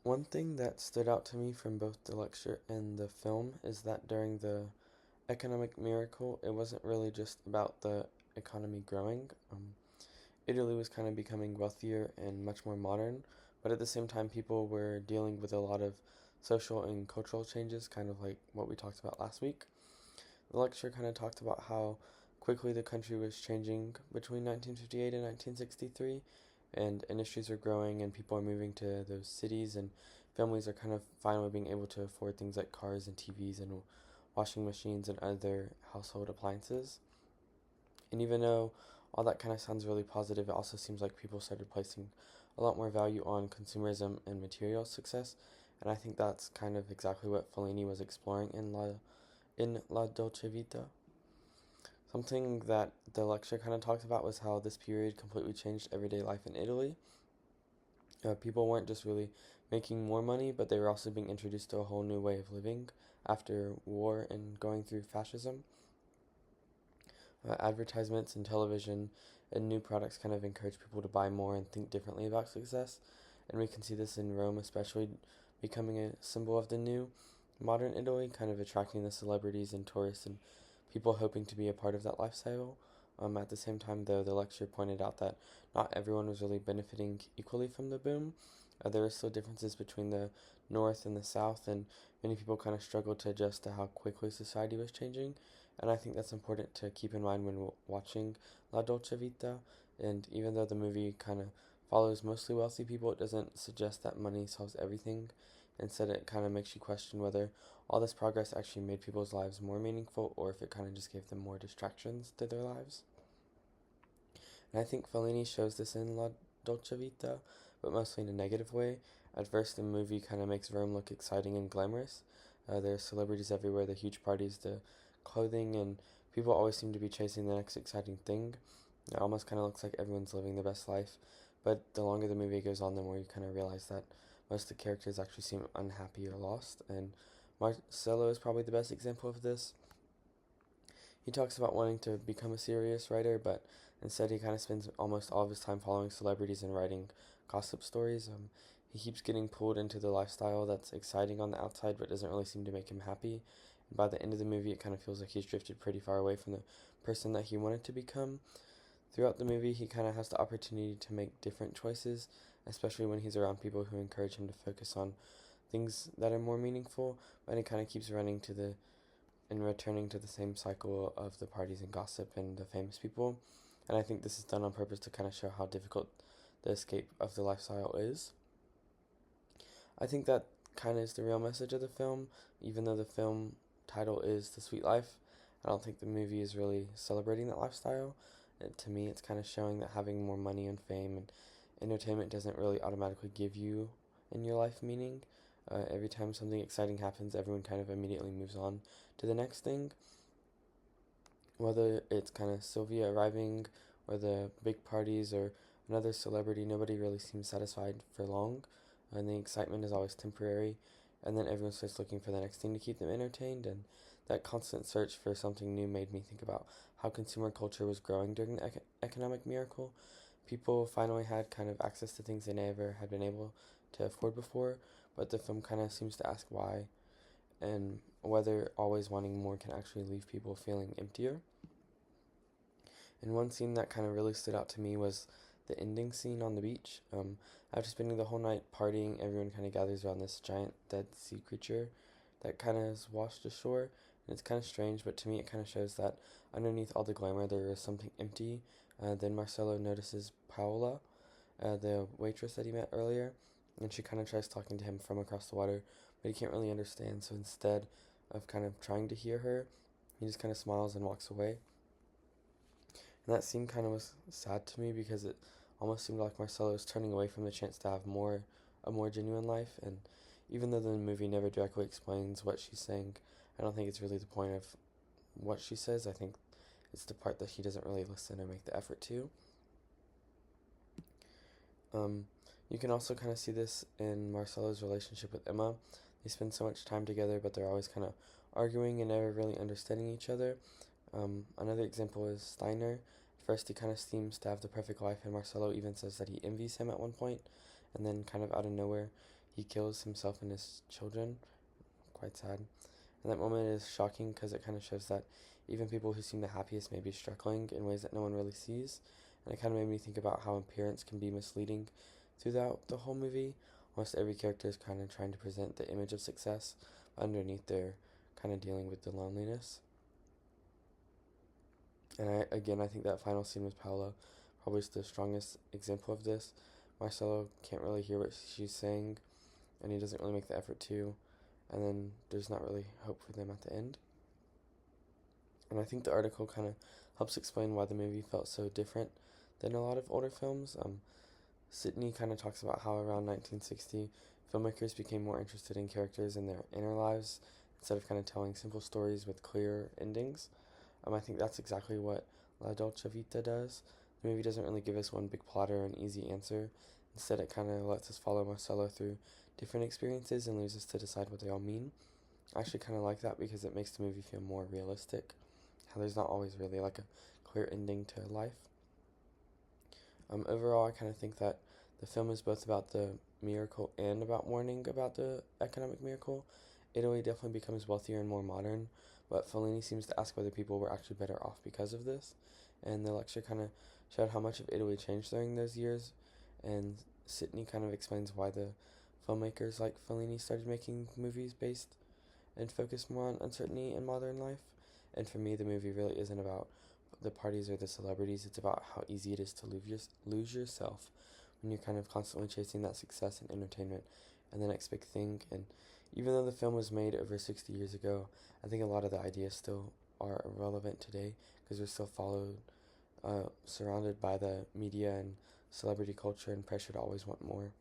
One thing that stood out to me from both the lecture and the film is that during the economic miracle, it wasn't really just about the economy growing. Italy was kind of becoming wealthier and much more modern, but at the same time, people were dealing with a lot of social and cultural changes, kind of like what we talked about last week. The lecture kind of talked about how quickly the country was changing between 1958 and 1963, and industries are growing, and people are moving to those cities, and families are kind of finally being able to afford things like cars and TVs and washing machines and other household appliances. And even though all that kind of sounds really positive, it also seems like people started placing a lot more value on consumerism and material success. And I think that's kind of exactly what Fellini was exploring in La Dolce Vita. Something that the lecture kind of talked about was how this period completely changed everyday life in Italy. People weren't just really making more money, but they were also being introduced to a whole new way of living after war and going through fascism. Advertisements and television and new products kind of encourage people to buy more and think differently about success. And we can see this in Rome, especially becoming a symbol of the new modern Italy, kind of attracting the celebrities and tourists and people hoping to be a part of that lifestyle. At the same time, though, the lecture pointed out that not everyone was really benefiting equally from the boom. There were still differences between the North and the South, and many people kind of struggled to adjust to how quickly society was changing. And I think that's important to keep in mind when watching La Dolce Vita. And even though the movie kind of follows mostly wealthy people, it doesn't suggest that money solves everything. Instead, it kind of makes you question whether all this progress actually made people's lives more meaningful or if it kind of just gave them more distractions to their lives. And I think Fellini shows this in La Dolce Vita, but mostly in a negative way. At first, the movie kind of makes Rome look exciting and glamorous. There are celebrities everywhere, the huge parties, the clothing, and people always seem to be chasing the next exciting thing. It almost kind of looks like everyone's living their best life. But the longer the movie goes on, the more you kind of realize that most of the characters actually seem unhappy or lost. And Marcello is probably the best example of this. He talks about wanting to become a serious writer, but instead he kind of spends almost all of his time following celebrities and writing gossip stories. He keeps getting pulled into the lifestyle that's exciting on the outside, but doesn't really seem to make him happy. And by the end of the movie, it kind of feels like he's drifted pretty far away from the person that he wanted to become. Throughout the movie, he kind of has the opportunity to make different choices, especially when he's around people who encourage him to focus on things that are more meaningful, but he kind of keeps running to the and returning to the same cycle of the parties and gossip and the famous people. And I think this is done on purpose to kind of show how difficult the escape of the lifestyle is. I think that kind of is the real message of the film, even though the film title is The Sweet Life. I don't think the movie is really celebrating that lifestyle. To me, it's kind of showing that having more money and fame and entertainment doesn't really automatically give you in your life meaning. Every time something exciting happens, everyone kind of immediately moves on to the next thing. Whether it's kind of Sylvia arriving or the big parties or another celebrity, nobody really seems satisfied for long, and the excitement is always temporary, and then everyone starts looking for the next thing to keep them entertained, and that constant search for something new made me think about how consumer culture was growing during the economic miracle. People finally had kind of access to things they never had been able to afford before, but the film kind of seems to ask why and whether always wanting more can actually leave people feeling emptier. And one scene that kind of really stood out to me was the ending scene on the beach. After spending the whole night partying, everyone kind of gathers around this giant dead sea creature that kind of is washed ashore. And it's kind of strange, but to me, it kind of shows that underneath all the glamour, there is something empty. Then Marcelo notices Paola, the waitress that he met earlier, and she kind of tries talking to him from across the water, but he can't really understand. So instead of kind of trying to hear her, he just kind of smiles and walks away. And that scene kind of was sad to me because it almost seemed like Marcelo was turning away from the chance to have a more genuine life. And even though the movie never directly explains what she's saying, I don't think it's really the point of what she says. I think it's the part that he doesn't really listen or make the effort to. Um, you can also kind of see this in Marcelo's relationship with Emma. They spend so much time together, but they're always kind of arguing and never really understanding each other. Another example is Steiner. At first, he kind of seems to have the perfect life, and Marcelo even says that he envies him at one point, and then, kind of out of nowhere, he kills himself and his children. Quite sad. And that moment is shocking because it kind of shows that even people who seem the happiest may be struggling in ways that no one really sees. And it kind of made me think about how appearance can be misleading throughout the whole movie. Almost every character is kind of trying to present the image of success, but underneath they're kind of dealing with the loneliness. And I think that final scene with Paolo probably is the strongest example of this. Marcelo can't really hear what she's saying, and he doesn't really make the effort to, and then there's not really hope for them at the end. And I think the article kind of helps explain why the movie felt so different than a lot of older films. Sydney kind of talks about how around 1960, filmmakers became more interested in characters and their inner lives instead of kind of telling simple stories with clear endings. I think that's exactly what La Dolce Vita does. The movie doesn't really give us one big plot or an easy answer. Instead, it kind of lets us follow Marcelo through different experiences and leaves us to decide what they all mean. I actually kind of like that because it makes the movie feel more realistic. How there's not always really like a clear ending to life. Overall, I kind of think that the film is both about the miracle and about mourning about the economic miracle. Italy definitely becomes wealthier and more modern, but Fellini seems to ask whether people were actually better off because of this. And the lecture kind of showed how much of Italy changed during those years, and Sydney kind of explains why the filmmakers like Fellini started making movies based and focused more on uncertainty in modern life. And for me, the movie really isn't about the parties or the celebrities. It's about how easy it is to lose yourself when you're kind of constantly chasing that success and entertainment and the next big thing. And even though the film was made over 60 years ago, I think a lot of the ideas still are relevant today because we're still surrounded by the media and celebrity culture and pressure to always want more.